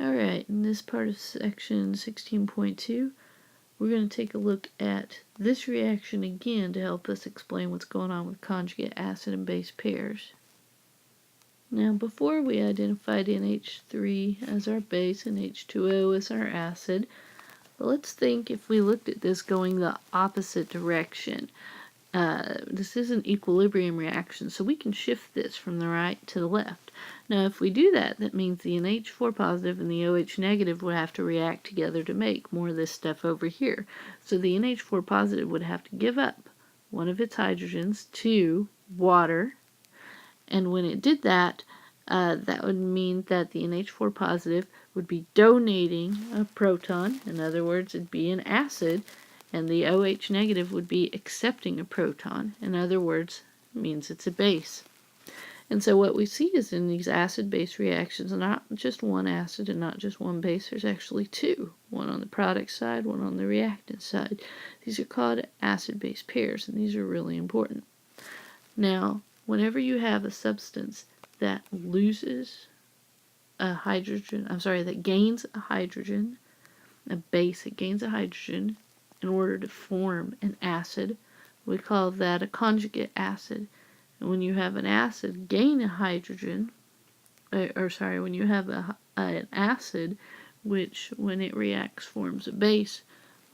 Alright, in this part of section 16.2, we're going to take a look at this reaction again to help us explain what's going on with conjugate acid and base pairs. Now, before we identified NH3 as our base and H2O as our acid, let's think if we looked at this going the opposite direction. This is an equilibrium reaction, so we can shift this from the right to the left. Now, if we do that, that means the NH4 positive and the OH negative would have to react together to make more of this stuff over here. So the NH4 positive would have to give up one of its hydrogens to water, and when it did that, that would mean that the NH4 positive would be donating a proton. In other words, it'd be an acid, and the OH negative would be accepting a proton. In other words, it means it's a base. And so what we see is in these acid-base reactions, not just one acid and not just one base, there's actually two. One on the product side, one on the reactant side. These are called acid-base pairs, and these are really important. Now, whenever you have a substance that loses a hydrogen, that gains a hydrogen, a base that gains a hydrogen, in order to form an acid, we call that a conjugate acid. And when you have an acid gain a hydrogen, when you have an acid which when it reacts forms a base,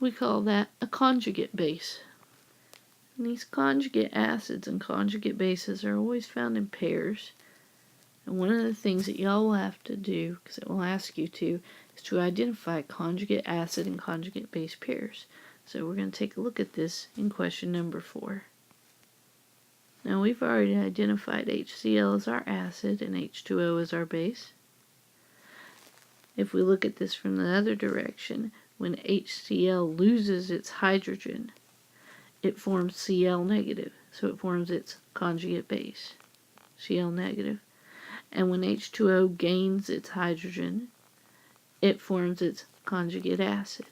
we call that a conjugate base. And these conjugate acids and conjugate bases are always found in pairs. And one of the things that y'all will have to do, because it will ask you to, is to identify conjugate acid and conjugate base pairs. So we're going to take a look at this in question number 4. Now we've already identified HCl as our acid and H2O as our base. If we look at this from the other direction, when HCl loses its hydrogen, it forms Cl negative. So it forms its conjugate base, Cl negative. And when H2O gains its hydrogen, it forms its conjugate acid.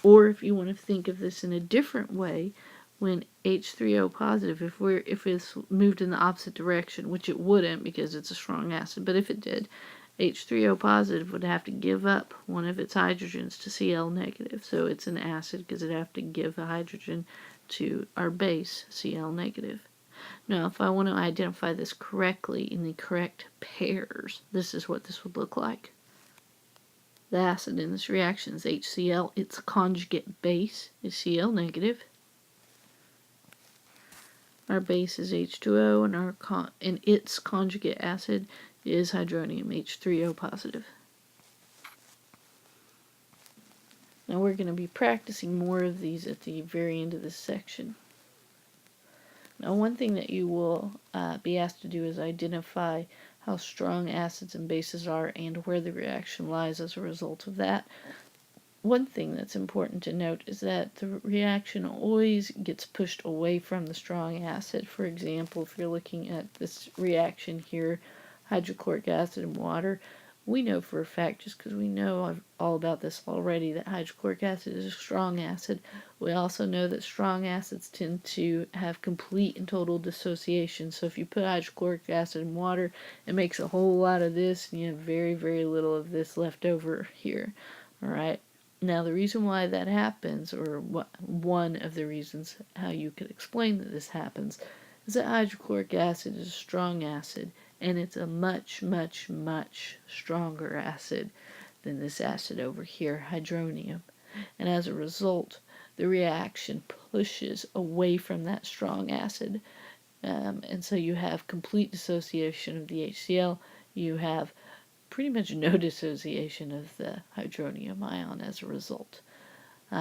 Or if you want to think of this in a different way, when H3O positive, if it's moved in the opposite direction, which it wouldn't because it's a strong acid, but if it did, H3O positive would have to give up one of its hydrogens to Cl negative. So it's an acid because it'd have to give a hydrogen to our base, Cl negative. Now, if I want to identify this correctly in the correct pairs, this is what this would look like. The acid in this reaction is HCl. Its conjugate base is Cl negative. Our base is H2O, and its conjugate acid is hydronium, H3O positive. Now we're going to be practicing more of these at the very end of this section. Now one thing that you will be asked to do is identify how strong acids and bases are and where the reaction lies as a result of that. One thing that's important to note is that the reaction always gets pushed away from the strong acid. For example, if you're looking at this reaction here, hydrochloric acid and water, we know for a fact, just because we know all about this already, that hydrochloric acid is a strong acid. We also know that strong acids tend to have complete and total dissociation. So if you put hydrochloric acid in water, it makes a whole lot of this, and you have very, very little of this left over here. Alright? Now the reason why that happens, or one of the reasons how you could explain that this happens, is that hydrochloric acid is a strong acid, and it's a much, much, much stronger acid than this acid over here, hydronium. And as a result, the reaction pushes away from that strong acid. And so you have complete dissociation of the HCl. You have pretty much no dissociation of the hydronium ion as a result.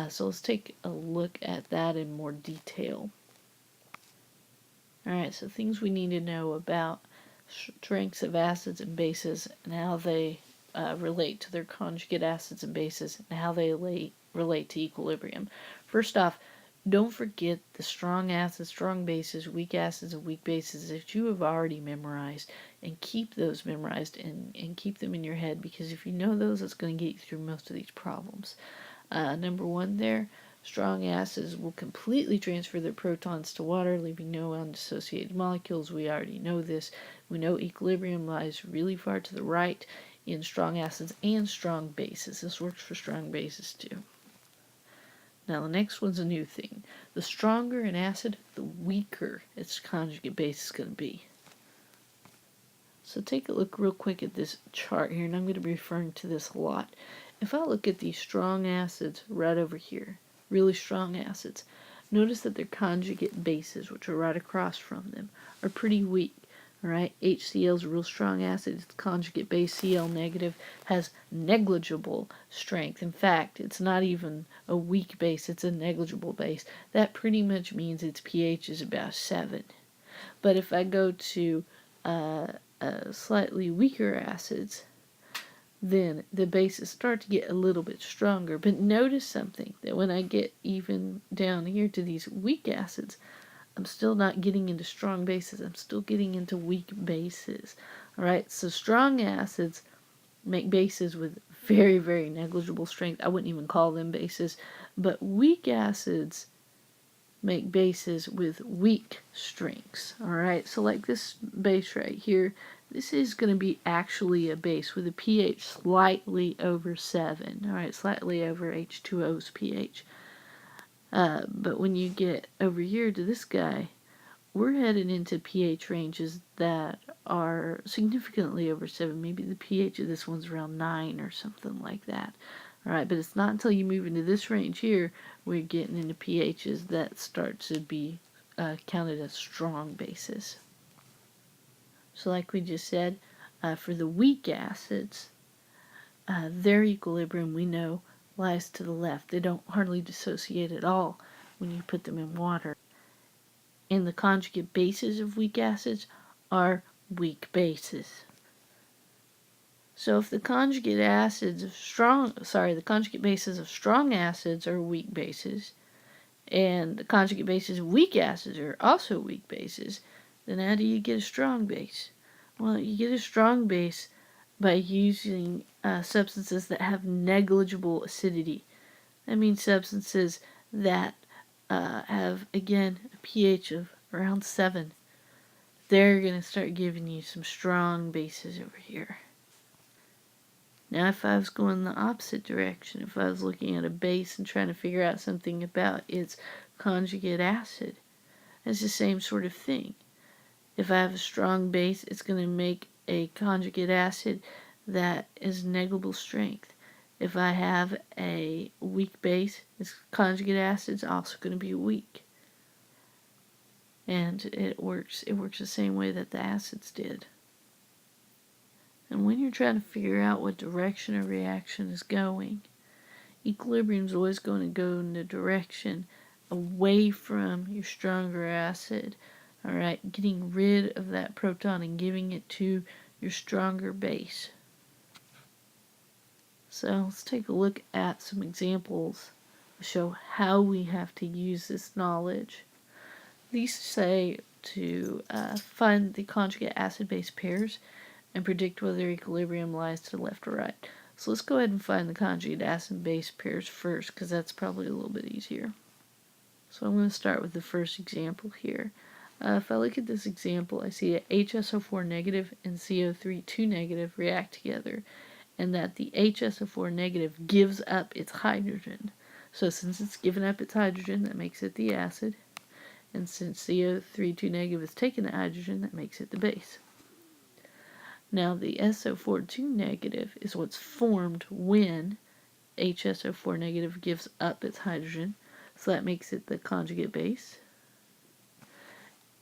So let's take a look at that in more detail. Alright, so things we need to know about strengths of acids and bases and how they relate to their conjugate acids and bases and how they relate to equilibrium. First off, don't forget the strong acids, strong bases, weak acids, and weak bases that you have already memorized, and keep those memorized and keep them in your head, because if you know those, it's going to get you through most of these problems. Number 1 there, strong acids will completely transfer their protons to water, leaving no undissociated molecules. We already know this. We know equilibrium lies really far to the right. in strong acids and strong bases. This works for strong bases too. Now the next one's a new thing. The stronger an acid, the weaker its conjugate base is going to be. So take a look real quick at this chart here, and I'm going to be referring to this a lot. If I look at these strong acids right over here, really strong acids, notice that their conjugate bases, which are right across from them, are pretty weak. Alright, HCl is a real strong acid. Its conjugate base, Cl negative, has negligible strength. In fact, it's not even a weak base, it's a negligible base. That pretty much means its pH is about 7. But if I go to slightly weaker acids, then the bases start to get a little bit stronger. But notice something, that when I get even down here to these weak acids, I'm still not getting into strong bases. I'm still getting into weak bases. Alright, so strong acids make bases with very, very negligible strength. I wouldn't even call them bases. But weak acids make bases with weak strengths. Alright, so like this base right here, this is going to be actually a base with a pH slightly over 7. Alright, slightly over H2O's pH. But when you get over here to this guy, we're headed into pH ranges that are significantly over 7. Maybe the pH of this one's around 9 or something like that. Alright, but it's not until you move into this range here we're getting into pHs that start to be counted as strong bases. So like we just said, for the weak acids, their equilibrium, we know, lies to the left. They don't hardly dissociate at all when you put them in water. And the conjugate bases of weak acids are weak bases. So if the conjugate bases of strong acids are weak bases, and the conjugate bases of weak acids are also weak bases, then how do you get a strong base? Well, you get a strong base by using substances that have negligible acidity. That means substances that have, again, a pH of around 7. They're going to start giving you some strong bases over here. Now, if I was going the opposite direction, if I was looking at a base and trying to figure out something about its conjugate acid, it's the same sort of thing. If I have a strong base, it's going to make a conjugate acid that is negligible strength. If I have a weak base, its conjugate acid is also going to be weak. And it works the same way that the acids did. And when you're trying to figure out what direction a reaction is going, equilibrium is always going to go in the direction away from your stronger acid. Alright, getting rid of that proton and giving it to your stronger base. So let's take a look at some examples to show how we have to use this knowledge. These say to find the conjugate acid-base pairs and predict whether equilibrium lies to the left or right. So let's go ahead and find the conjugate acid-base pairs first, because that's probably a little bit easier. So I'm going to start with the first example here. If I look at this example, I see that HSO4 negative and CO3 2 negative react together, and that the HSO4 negative gives up its hydrogen. So since it's given up its hydrogen, that makes it the acid. And since CO3 2 negative has taken the hydrogen, that makes it the base. Now the SO4 2 negative is what's formed when HSO4 negative gives up its hydrogen. So that makes it the conjugate base.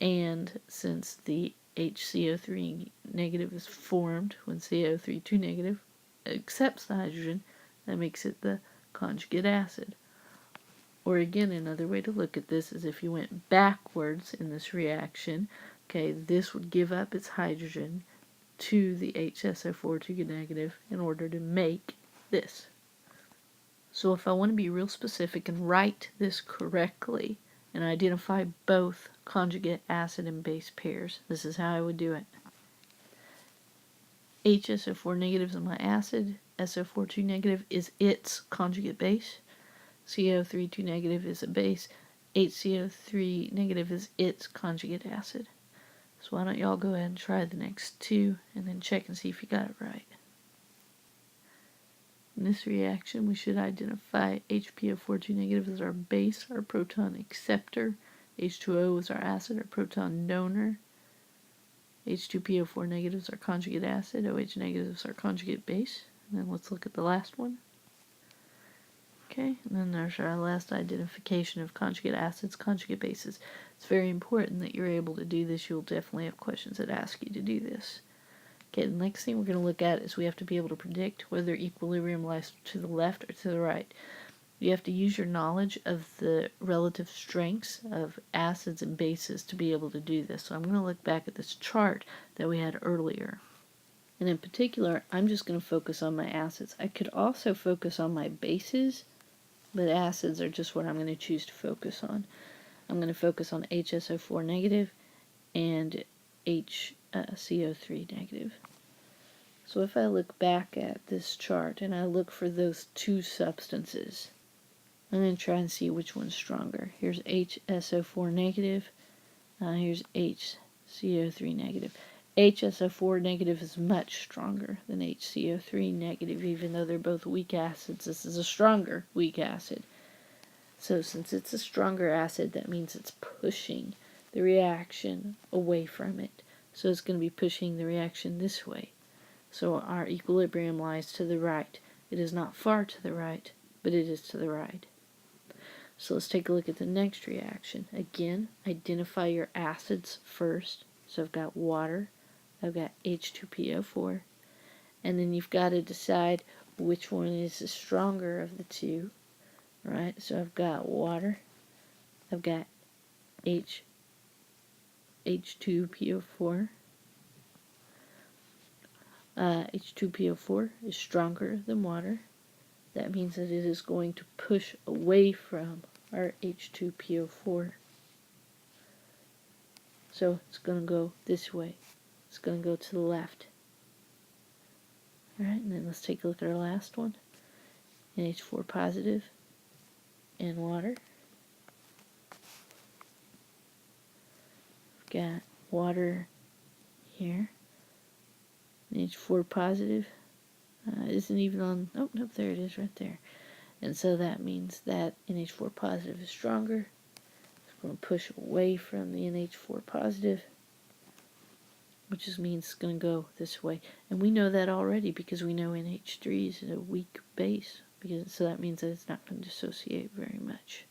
And since the HCO3 negative is formed when CO3 2 negative accepts the hydrogen, that makes it the conjugate acid. Or again, another way to look at this is if you went backwards in this reaction, okay, this would give up its hydrogen to the HSO4 2 negative in order to make this. So if I want to be real specific and write this correctly and identify both conjugate acid and base pairs, this is how I would do it. HSO4 negative is my acid, SO4 2 negative is its conjugate base, CO3 2 negative is a base, HCO3 negative is its conjugate acid. So why don't y'all go ahead and try the next two and then check and see if you got it right. In this reaction, we should identify HPO42 negative as our base, our proton acceptor. H2O is our acid, our proton donor. H2PO4 negative is our conjugate acid. OH negative is our conjugate base. And then let's look at the last one. Okay, and then there's our last identification of conjugate acids, conjugate bases. It's very important that you're able to do this. You'll definitely have questions that ask you to do this. Okay, the next thing we're going to look at is we have to be able to predict whether equilibrium lies to the left or to the right. You have to use your knowledge of the relative strengths of acids and bases to be able to do this. So I'm going to look back at this chart that we had earlier. And in particular, I'm just going to focus on my acids. I could also focus on my bases, but acids are just what I'm going to choose to focus on. I'm going to focus on HSO4 negative and HCO3 negative. So if I look back at this chart and I look for those two substances, I'm going to try and see which one's stronger. Here's HSO4 negative, here's HCO3 negative. HSO4 negative is much stronger than HCO3 negative, even though they're both weak acids. This is a stronger weak acid. So since it's a stronger acid, that means it's pushing the reaction away from it. So it's going to be pushing the reaction this way. So our equilibrium lies to the right. It is not far to the right, but it is to the right. So let's take a look at the next reaction. Again, identify your acids first. So I've got water, I've got H2PO4, and then you've got to decide which one is the stronger of the two. Right? So I've got water, I've got H2PO4. H2PO4 is stronger than water. That means that it is going to push away from our H2PO4. So it's going to go this way. It's going to go to the left. Alright, and then let's take a look at our last one. NH4 positive and water. We've got water here. NH4 positive isn't even on, oh, nope, there it is right there. And so that means that NH4 positive is stronger. It's going to push away from the NH4 positive, which just means it's going to go this way. And we know that already because we know NH3 is a weak base, so that means that it's not going to dissociate very much.